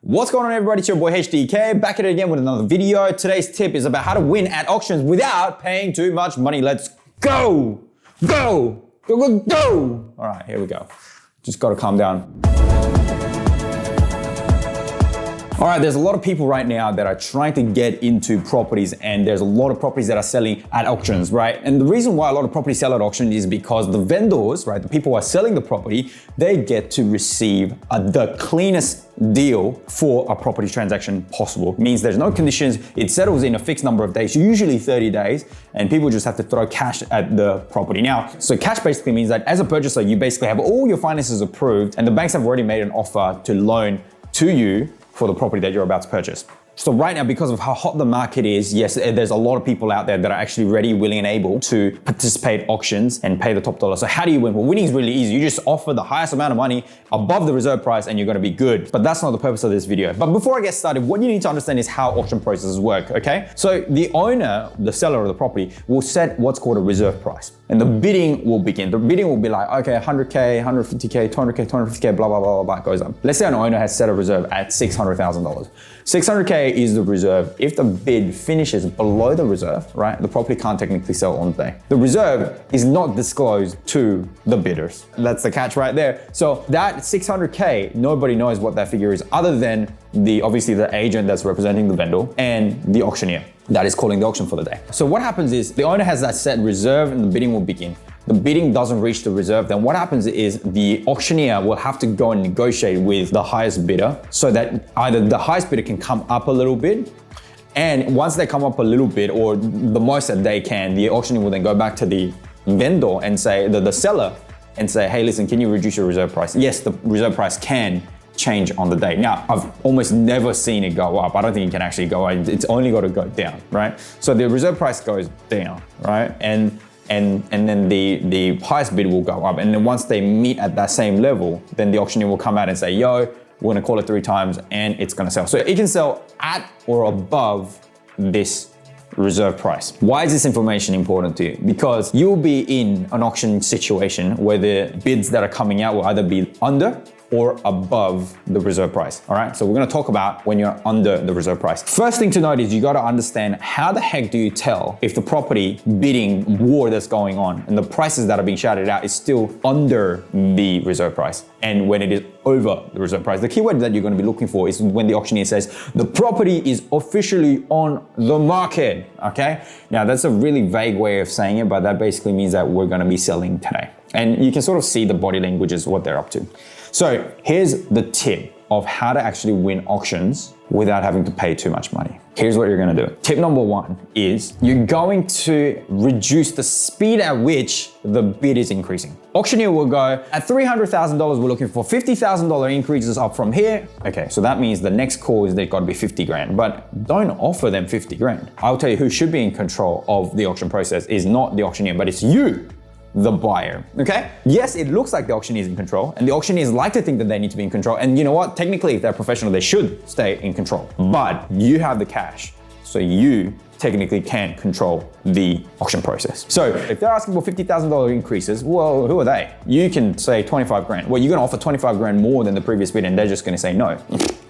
What's going on, everybody? It's your boy HDK back at it again with another video. Today's tip is about how to win at auctions without paying too much money. Let's go! Go! Go, go, go! All right, here we go. Just gotta calm down. All right, there's a lot of people right now that are trying to get into properties, and there's a lot of properties that are selling at auctions, right? And the reason why a lot of properties sell at auction is because the vendors, right, the people who are selling the property, they get to receive the cleanest deal for a property transaction possible. It means there's no conditions, it settles in a fixed number of days, usually 30 days, and people just have to throw cash at the property. Now, so cash basically means that as a purchaser, you basically have all your finances approved, and the banks have already made an offer to loan to you for the property that you're about to purchase. So right now, because of how hot the market is, yes, there's a lot of people out there that are actually ready, willing, and able to participate auctions and pay the top dollar. So how do you win? Well, winning is really easy. You just offer the highest amount of money above the reserve price and you're gonna be good. But that's not the purpose of this video. But before I get started, what you need to understand is how auction processes work, okay? So the owner, the seller of the property, will set what's called a reserve price. And the bidding will begin. The bidding will be like, okay, 100K, 150K, 200K, 250K, blah, blah, blah, blah, it goes up. Let's say an owner has set a reserve at $600,000. 600K is the reserve. If the bid finishes below the reserve, right, the property can't technically sell on the day. The reserve is not disclosed to the bidders. That's the catch right there. So that 600K, nobody knows what that figure is other than obviously the agent that's representing the vendor and the auctioneer that is calling the auction for the day. So what happens is the owner has that set reserve and the bidding will begin. The bidding doesn't reach the reserve, then what happens is the auctioneer will have to go and negotiate with the highest bidder so that either the highest bidder can come up a little bit, and once they come up a little bit or the most that they can, the auctioneer will then go back to the vendor and say, the seller, and say, hey, listen, can you reduce your reserve price? Yes, the reserve price can change on the day. Now, I've almost never seen it go up. I don't think it can actually go up. It's only got to go down, right? So the reserve price goes down, right? And then the highest bid will go up. And then once they meet at that same level, then the auctioneer will come out and say, yo, we're gonna call it 3 times and it's gonna sell. So it can sell at or above this reserve price. Why is this information important to you? Because you'll be in an auction situation where the bids that are coming out will either be under or above the reserve price, all right? So we're gonna talk about when you're under the reserve price. First thing to note is you gotta understand how the heck do you tell if the property bidding war that's going on and the prices that are being shouted out is still under the reserve price and when it is over the reserve price. The keyword that you're gonna be looking for is when the auctioneer says, the property is officially on the market, okay? Now that's a really vague way of saying it, but that basically means that we're gonna be selling today. And you can sort of see the body language is what they're up to. So here's the tip of how to actually win auctions without having to pay too much money. Here's what you're gonna do. Tip number 1 is you're going to reduce the speed at which the bid is increasing. Auctioneer will go, at $300,000, we're looking for $50,000 increases up from here. Okay, so that means the next call is they've got to be 50 grand, but don't offer them 50 grand. I'll tell you who should be in control of the auction process is not the auctioneer, but it's you, the buyer, okay? Yes, it looks like the auctioneer is in control, and the auctioneers like to think that they need to be in control. And you know what? Technically, if they're professional, they should stay in control. But you have the cash, so you technically can't control the auction process. So if they're asking for $50,000 increases, well, who are they? You can say 25 grand. Well, you're gonna offer 25 grand more than the previous bid, and they're just gonna say no.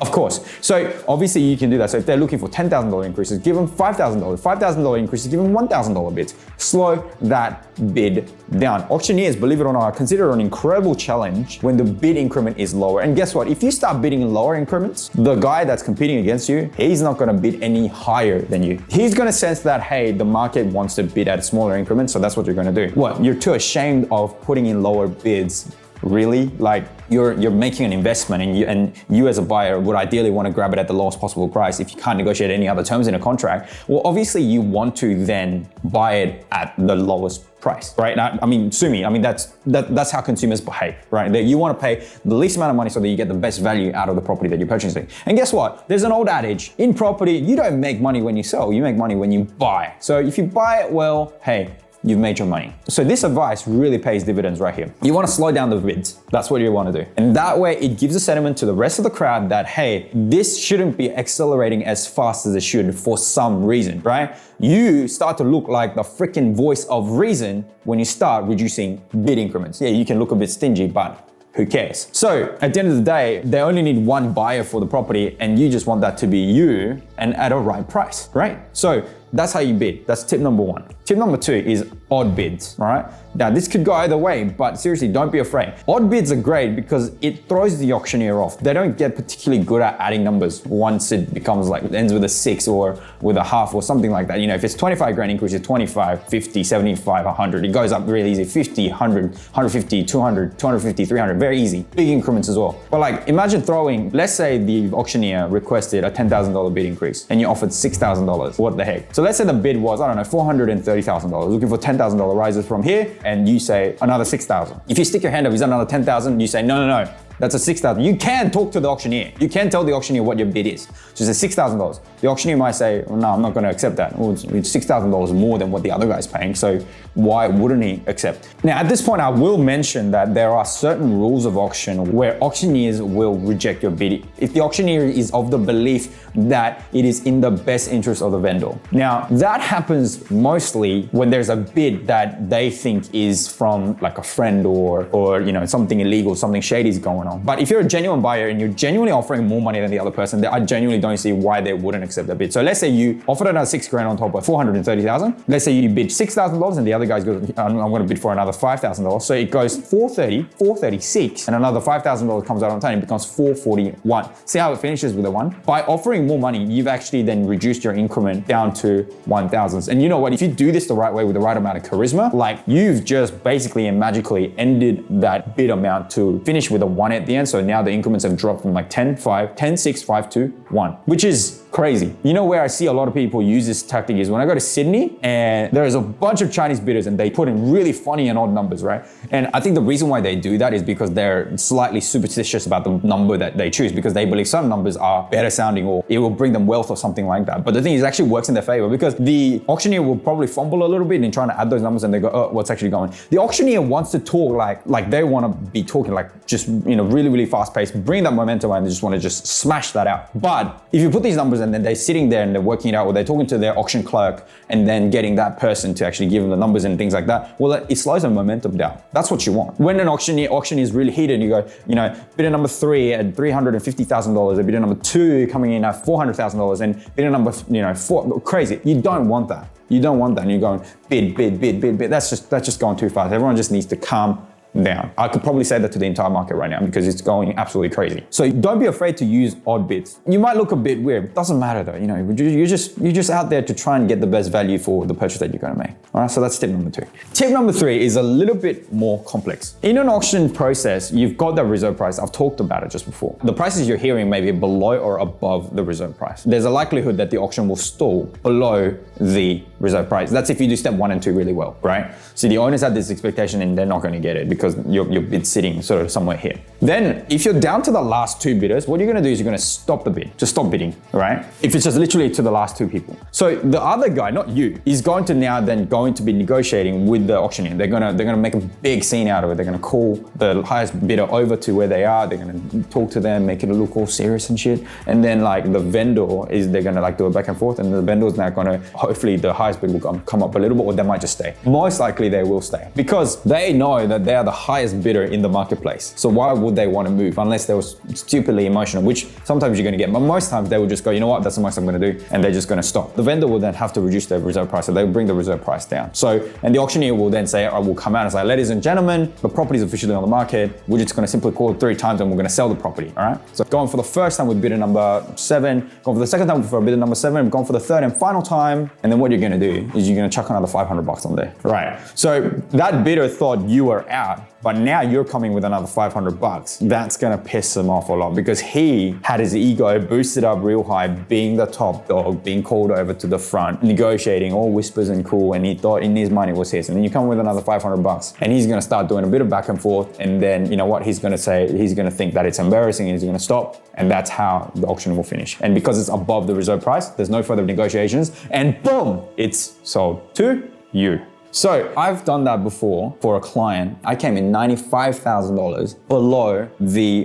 Of course. So obviously you can do that. So if they're looking for $10,000 increases, give them $5,000. $5,000 increases, give them $1,000 bids. Slow that bid down. Auctioneers, believe it or not, are considered an incredible challenge when the bid increment is lower. And guess what? If you start bidding in lower increments, the guy that's competing against you, he's not gonna bid any higher than you. He's gonna sense that, hey, the market wants to bid at smaller increments, so that's what you're gonna do. What? You're too ashamed of putting in lower bids. Really? Like you're making an investment and you as a buyer would ideally want to grab it at the lowest possible price if you can't negotiate any other terms in a contract. Well, obviously you want to then buy it at the lowest price, right? Now, I mean, sue me. I mean, that's how consumers behave, right? That you want to pay the least amount of money so that you get the best value out of the property that you're purchasing. And guess what? There's an old adage, in property, you don't make money when you sell, you make money when you buy. So if you buy it well, hey, you've made your money. So this advice really pays dividends right here. You want to slow down the bids. That's what you want to do. And that way it gives a sentiment to the rest of the crowd that, hey, this shouldn't be accelerating as fast as it should for some reason, right? You start to look like the freaking voice of reason when you start reducing bid increments. Yeah, you can look a bit stingy, but who cares? So at the end of the day, they only need one buyer for the property and you just want that to be you and at a right price, right? So that's how you bid. That's tip number one. Tip number two is odd bids, all right? Now this could go either way, but seriously, don't be afraid. Odd bids are great because it throws the auctioneer off. They don't get particularly good at adding numbers once it becomes like, it ends with a 6 or with a half or something like that. You know, if it's 25 grand increase, it's 25, 50, 75, 100. It goes up really easy, 50, 100, 150, 200, 250, 300, very easy. Big increments as well. But like, imagine throwing, let's say the auctioneer requested a $10,000 bid increase and you offered $6,000. What the heck? So let's say the bid was, I don't know, $430,000, looking for $10,000 rises from here, and you say another 6,000. If you stick your hand up, is that another 10,000? You say, no, that's a 6,000. You can talk to the auctioneer. You can tell the auctioneer what your bid is. So it's $6,000. The auctioneer might say, well, no, I'm not going to accept that. Well, it's $6,000 more than what the other guy's paying. So why wouldn't he accept? Now, at this point, I will mention that there are certain rules of auction where auctioneers will reject your bid if the auctioneer is of the belief that it is in the best interest of the vendor. Now, that happens mostly when there's a bid that they think is from like a friend or you know, something illegal, something shady is going on. But if you're a genuine buyer and you're genuinely offering more money than the other person, I genuinely don't see why they wouldn't accept that bid. So let's say you offered another 6 grand on top of 430,000. Let's say you bid $6,000 and the other guy goes, I'm going to bid for another $5,000. So it goes 430, 436, and another $5,000 comes out on time. It becomes 441. See how it finishes with a 1? By offering more money, you've actually then reduced your increment down to 1,000s. And you know what? If you do this the right way with the right amount of charisma, like you've just basically and magically ended that bid amount to finish with a 1 at the end. So now the increments have dropped from like 10, 5, 10, 6, 5 to 1, which is crazy. You know where I see a lot of people use this tactic is when I go to Sydney and there is a bunch of Chinese bidders and they put in really funny and odd numbers, right? And I think the reason why they do that is because they're slightly superstitious about the number that they choose because they believe some numbers are better sounding or it will bring them wealth or something like that. But the thing is, it actually works in their favor because the auctioneer will probably fumble a little bit in trying to add those numbers and they go, oh, what's actually going? The auctioneer wants to talk like they want to be talking like just, you know, really, really fast paced, bring that momentum and they just want to just smash that out. But if you put these numbers and then they're sitting there and they're working it out or they're talking to their auction clerk and then getting that person to actually give them the numbers and things like that, well, it slows the momentum down. That's what you want. When an auction is really heated, you go, you know, bidder number 3 at $350,000, a bidder number 2 coming in at $400,000 and bidder number, 4, crazy. You don't want that. You don't want that. And you're going bid. That's just going too fast. Everyone just needs to calm down. I could probably say that to the entire market right now because it's going absolutely crazy. So don't be afraid to use odd bids. You might look a bit weird. Doesn't matter though. You know, you're just out there to try and get the best value for the purchase that you're going to make. All right. So that's tip number 2. Tip number 3 is a little bit more complex. In an auction process, you've got the reserve price. I've talked about it just before. The prices you're hearing may be below or above the reserve price. There's a likelihood that the auction will stall below the reserve price. That's if you do step 1 and 2 really well, right? So the owners have this expectation and they're not going to get it because your bid's sitting sort of somewhere here. Then if you're down to the last 2 bidders, what you're going to do is you're going to stop the bid. Just stop bidding, right? If it's just literally to the last 2 people. So the other guy, not you, is going to now then going to be negotiating with the auctioneer. They're going to make a big scene out of it. They're going to call the highest bidder over to where they are. They're going to talk to them, make it look all serious and shit. And then like the vendor they're going to like do it back and forth and the vendor's now going to, hopefully the highest bid will come up a little bit or they might just stay. Most likely they will stay because they know that they are the highest bidder in the marketplace. So why would they want to move unless they were stupidly emotional, which sometimes you're going to get, but most times they will just go, you know what, that's the most I'm going to do. And they're just going to stop. The vendor will then have to reduce their reserve price. So they will bring the reserve price down. So, and the auctioneer will then say, I will come out and say, ladies and gentlemen, the property is officially on the market. We're just going to simply call it 3 times and we're going to sell the property. All right. So going for the first time with bidder number 7, going for the second time for bidder number 7, going for the third and final time. And then what you're going to do is you're going to chuck another $500 on there. Right. So that bidder thought you were out, but now you're coming with another $500. That's gonna piss him off a lot because he had his ego boosted up real high, being the top dog, being called over to the front, negotiating, all whispers and cool, and he thought in his mind it was his. And then you come with another $500 and he's gonna start doing a bit of back and forth. And then you know what he's gonna say? He's gonna think that it's embarrassing and he's gonna stop. And that's how the auction will finish. And because it's above the reserve price, there's no further negotiations and boom, it's sold to you. So I've done that before for a client. I came in $95,000 below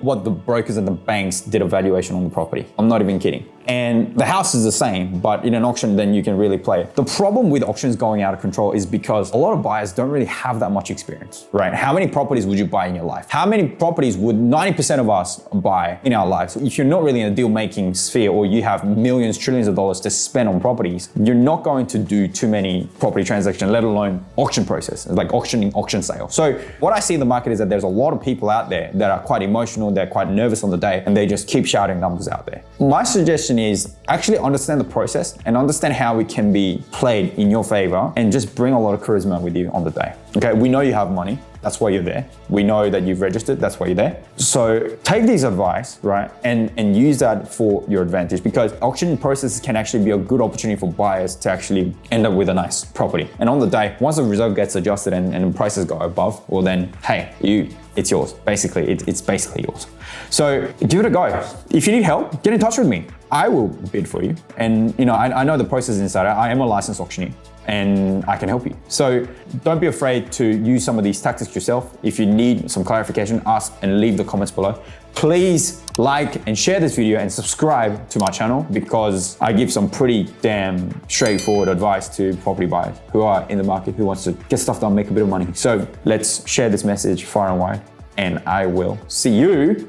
what the brokers and the banks did a valuation on the property. I'm not even kidding. And the house is the same, but in an auction, then you can really play it. The problem with auctions going out of control is because a lot of buyers don't really have that much experience, right? How many properties would you buy in your life? How many properties would 90% of us buy in our lives? If you're not really in a deal-making sphere or you have millions, trillions of dollars to spend on properties, you're not going to do too many property transactions, let alone auction process, like auction sale. So what I see in the market is that there's a lot of people out there that are quite emotional, they're quite nervous on the day, and they just keep shouting numbers out there. My suggestion is actually understand the process and understand how it can be played in your favor and just bring a lot of charisma with you on the day. Okay, we know you have money. That's why you're there. We know that you've registered. That's why you're there. So take this advice, right, and use that for your advantage, because auction processes can actually be a good opportunity for buyers to actually end up with a nice property. And on the day, once the reserve gets adjusted and prices go above, well then, hey, it's yours. Basically, it's basically yours. So give it a go. If you need help, get in touch with me. I will bid for you. And I know the process inside. I am a licensed auctioneer, and I can help you. So don't be afraid to use some of these tactics yourself. If you need some clarification, ask and leave the comments below. Please like and share this video and subscribe to my channel, because I give some pretty damn straightforward advice to property buyers who are in the market, who wants to get stuff done, make a bit of money. So let's share this message far and wide, and I will see you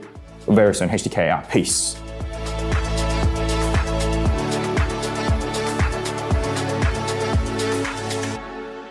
very soon. HTK out. Peace.